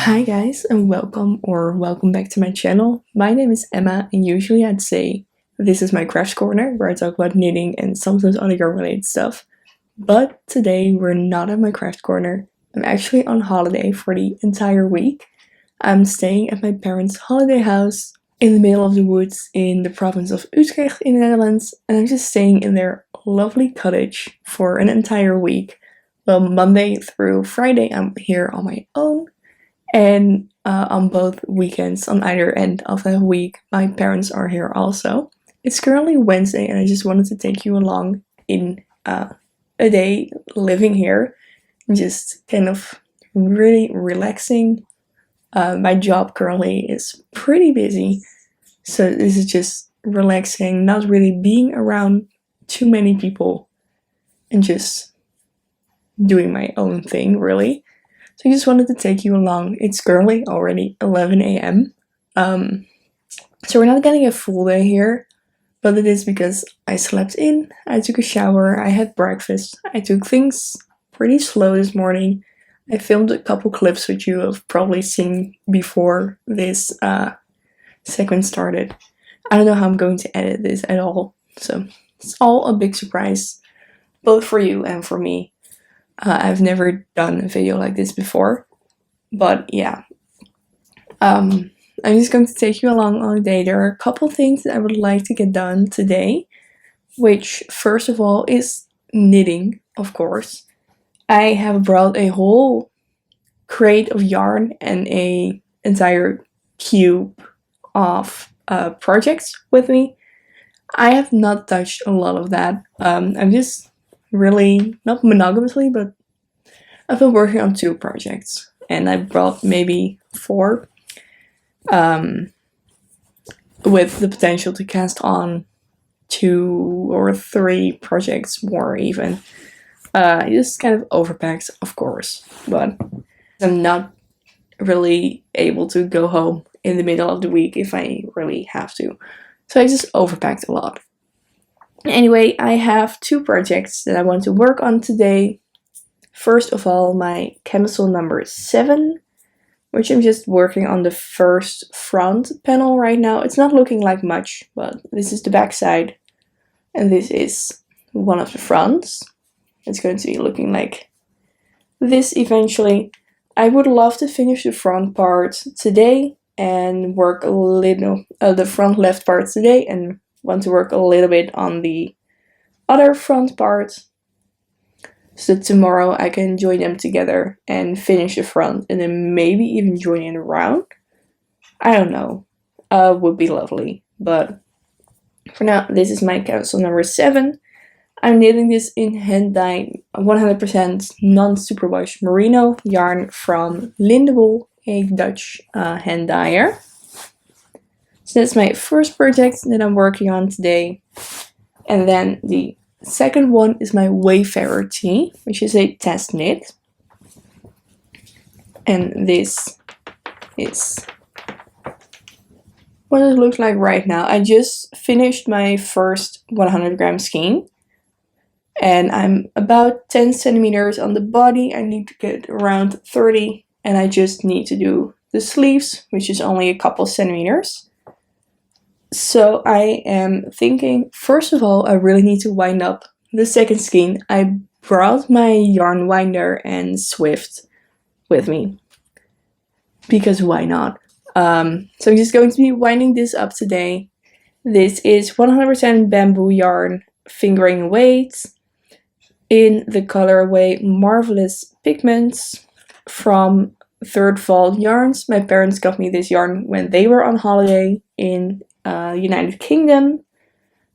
Hi guys, and welcome back to my channel. My name is Emma, and usually I'd say this is my craft corner where I talk about knitting and sometimes other girl related stuff. But today we're not at my craft corner. I'm actually on holiday for the entire week. I'm staying at my parents' holiday house in the middle of the woods in the province of Utrecht in the Netherlands, and I'm just staying in their lovely cottage for an entire week. Well, Monday through Friday I'm here on my own. And on both weekends, on either end of the week, my parents are here also. It's currently Wednesday, and I just wanted to take you along in a day living here, just kind of really relaxing. My job currently is pretty busy, so this is just relaxing, not really being around too many people, and just doing my own thing, really. So I just wanted to take you along. It's currently already 11 a.m. So we're not getting a full day here, but it is because I slept in, I took a shower, I had breakfast, I took things pretty slow this morning. I filmed a couple clips which you have probably seen before this segment started. I don't know how I'm going to edit this at all, so it's all a big surprise, both for you and for me. I've never done a video like this before, but yeah. I'm just going to take you along on a day. There are a couple things that I would like to get done today, which first of all is knitting, of course. I have brought a whole crate of yarn and a entire cube of projects with me. I have not touched a lot of that. I'm just really not monogamously, but I've been working on 2 projects, and I brought maybe 4, with the potential to cast on 2 or 3 projects more even. Just kind of overpacked, of course, but I'm not really able to go home in the middle of the week if I really have to. So I just overpacked a lot. Anyway, I have 2 projects that I want to work on today. First of all, my camisole number 7, which I'm just working on the first front panel right now. It's not looking like much, but this is the back side, and this is one of the fronts. It's going to be looking like this eventually. I would love to finish the front part today and work a little, the front left part today, and want to work a little bit on the other front part, so that tomorrow I can join them together and finish the front, and then maybe even join in around. I don't know. Would be lovely. But for now, this is my camisole number 7. I'm knitting this in hand-dyed 100% non-superwash merino yarn from Lindebol, a Dutch hand dyer. So that's my first project that I'm working on today. And then the second one is my Wayfarer tee, which is a test knit. And this is what it looks like right now. I just finished my first 100 gram skein. And I'm about 10 centimeters on the body. I need to get around 30. And I just need to do the sleeves, which is only a couple centimeters. So I am thinking, first of all, I really need to wind up the second skein. I brought my yarn winder and Swift with me, because why not? So I'm just going to be winding this up today. This is 100% bamboo yarn, fingering weight, in the colorway Marvelous Pigments from Third Fall Yarns. My parents got me this yarn when they were on holiday in United Kingdom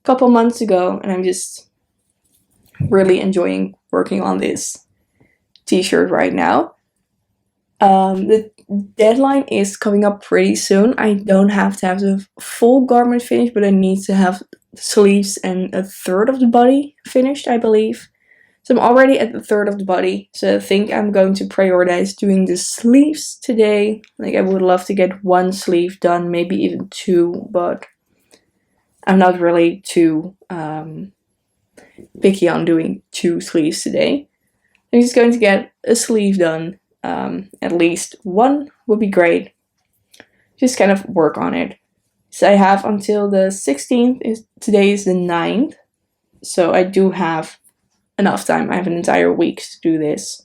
a couple months ago, and I'm just really enjoying working on this t-shirt right now. The deadline is coming up pretty soon. I don't have to have the full garment finished, but I need to have the sleeves and a third of the body finished, I believe. So I'm already at the third of the body, so I think I'm going to prioritize doing the sleeves today. Like, I would love to get 1 sleeve done, maybe even 2, but I'm not really too picky on doing 2 sleeves today. I'm just going to get a sleeve done at least one would be great. Just kind of work on it. So I have until the 16th, today is the 9th, so I do have enough time. I have an entire week to do this,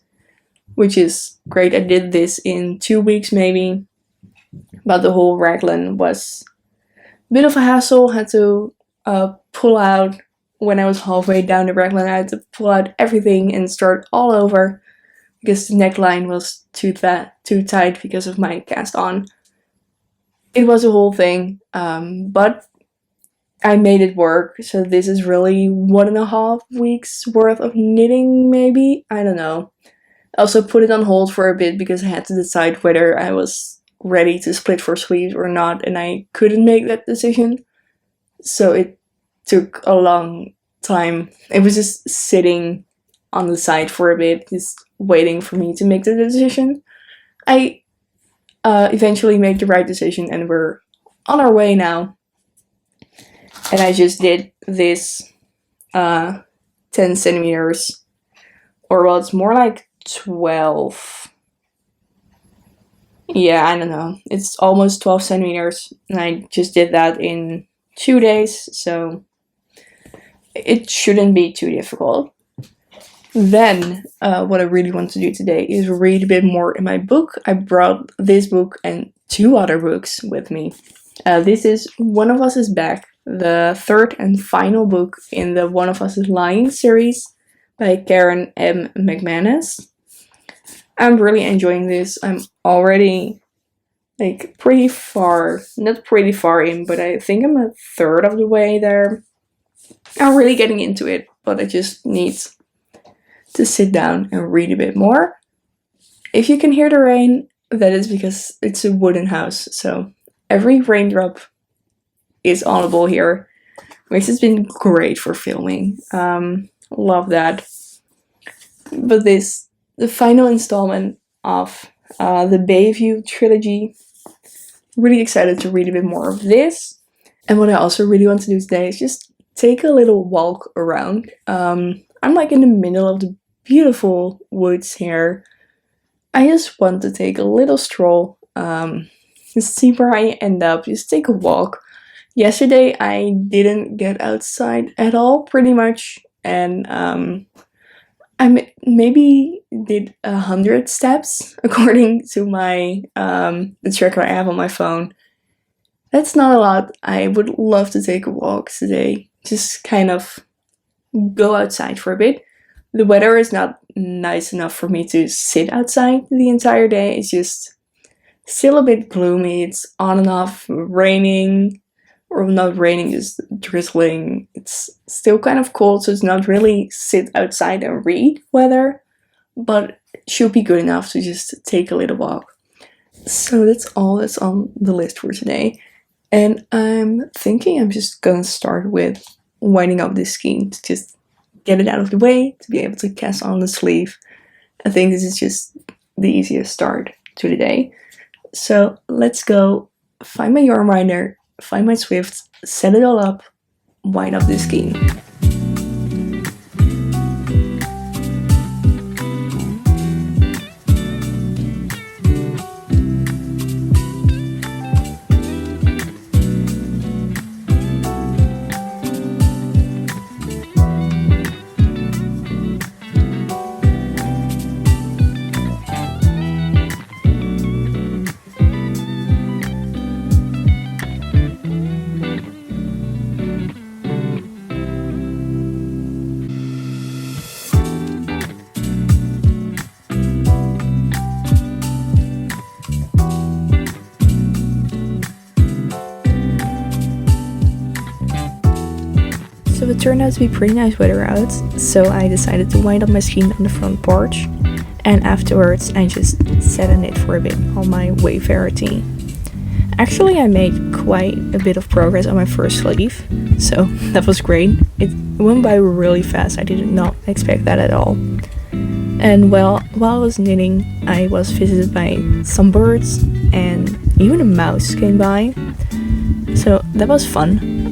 which is great. I did this in 2 weeks maybe, but the whole raglan was a bit of a hassle. Had to pull out when I was halfway down the raglan. I had to pull out everything and start all over because the neckline was too tight because of my cast on. It was a whole thing, but I made it work. So this is really 1.5 weeks worth of knitting, maybe? I don't know. I also put it on hold for a bit because I had to decide whether I was ready to split for sleeves or not, and I couldn't make that decision. So it took a long time. It was just sitting on the side for a bit, just waiting for me to make the decision. I eventually made the right decision and we're on our way now. And I just did this 10 centimeters, or well, it's more like 12. Yeah, I don't know. It's almost 12 centimeters, and I just did that in 2 days, so it shouldn't be too difficult. Then, what I really want to do today is read a bit more in my book. I brought this book and 2 other books with me. This is One of Us is Back, the 3rd and final book in the One of Us is Lying series by Karen M. McManus. I'm really enjoying this. I'm already like pretty far, not pretty far in, but I think I'm 1/3 of the way there. I'm really getting into it, but I just need to sit down and read a bit more. If you can hear the rain, that is because it's a wooden house, so every raindrop is audible here, which has been great for filming. Love that. But the final installment of the Bayview trilogy. Really excited to read a bit more of this. And what I also really want to do today is just take a little walk around. I'm like in the middle of the beautiful woods here. I just want to take a little stroll, just see where I end up, just take a walk. Yesterday I didn't get outside at all, pretty much, and I maybe did 100 steps according to my the tracker I have on my phone. That's not a lot. I would love to take a walk today, just kind of go outside for a bit. The weather is not nice enough for me to sit outside the entire day. It's just still a bit gloomy. It's on and off, raining, or not raining, just drizzling. It's still kind of cold, so it's not really sit outside and read weather, but it should be good enough to just take a little walk. So that's all that's on the list for today. And I'm thinking I'm just gonna start with winding up this skein to just get it out of the way, to be able to cast on the sleeve. I think this is just the easiest start to the day. So let's go find my yarn binder, find my Swift, set it all up, wind up this skein. So it turned out to be pretty nice weather out, so I decided to wind up my skein on the front porch, and afterwards I just sat in it for a bit on my Wayfarer tee. Actually, I made quite a bit of progress on my first sleeve, so that was great. It went by really fast. I did not expect that at all. And while I was knitting, I was visited by some birds, and even a mouse came by, so that was fun.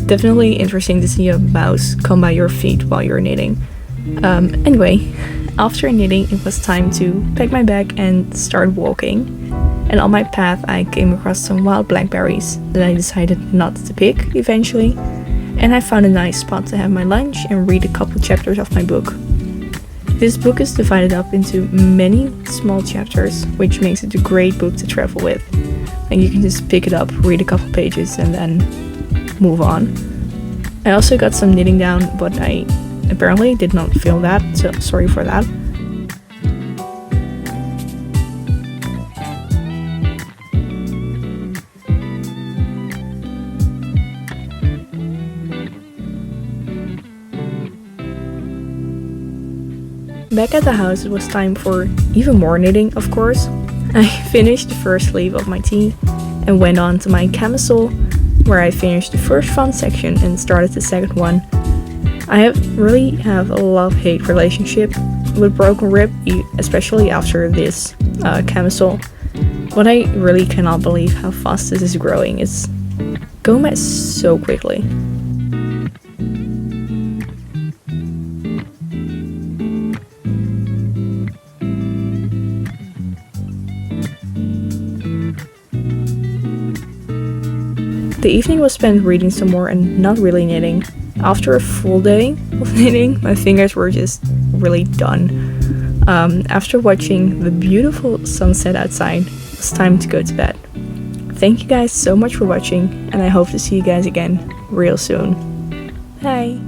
Definitely interesting to see a mouse come by your feet while you're knitting. Anyway, After knitting, it was time to pack my bag and start walking. And on my path, I came across some wild blackberries that I decided not to pick eventually. And I found a nice spot to have my lunch and read a couple chapters of my book. This book is divided up into many small chapters, which makes it a great book to travel with. And you can just pick it up, read a couple pages, and then move on. I also got some knitting down, but I apparently did not film that, so sorry for that. Back at the house, it was time for even more knitting, of course. I finished the first sleeve of my tee and went on to my camisole, where I finished the first front section and started the second one. I really have a love-hate relationship with broken rib, especially after this camisole. But I really cannot believe how fast this is growing. It's going by so quickly. The evening was spent reading some more and not really knitting. After a full day of knitting, my fingers were just really done. After watching the beautiful sunset outside, it was time to go to bed. Thank you guys so much for watching, and I hope to see you guys again real soon. Bye!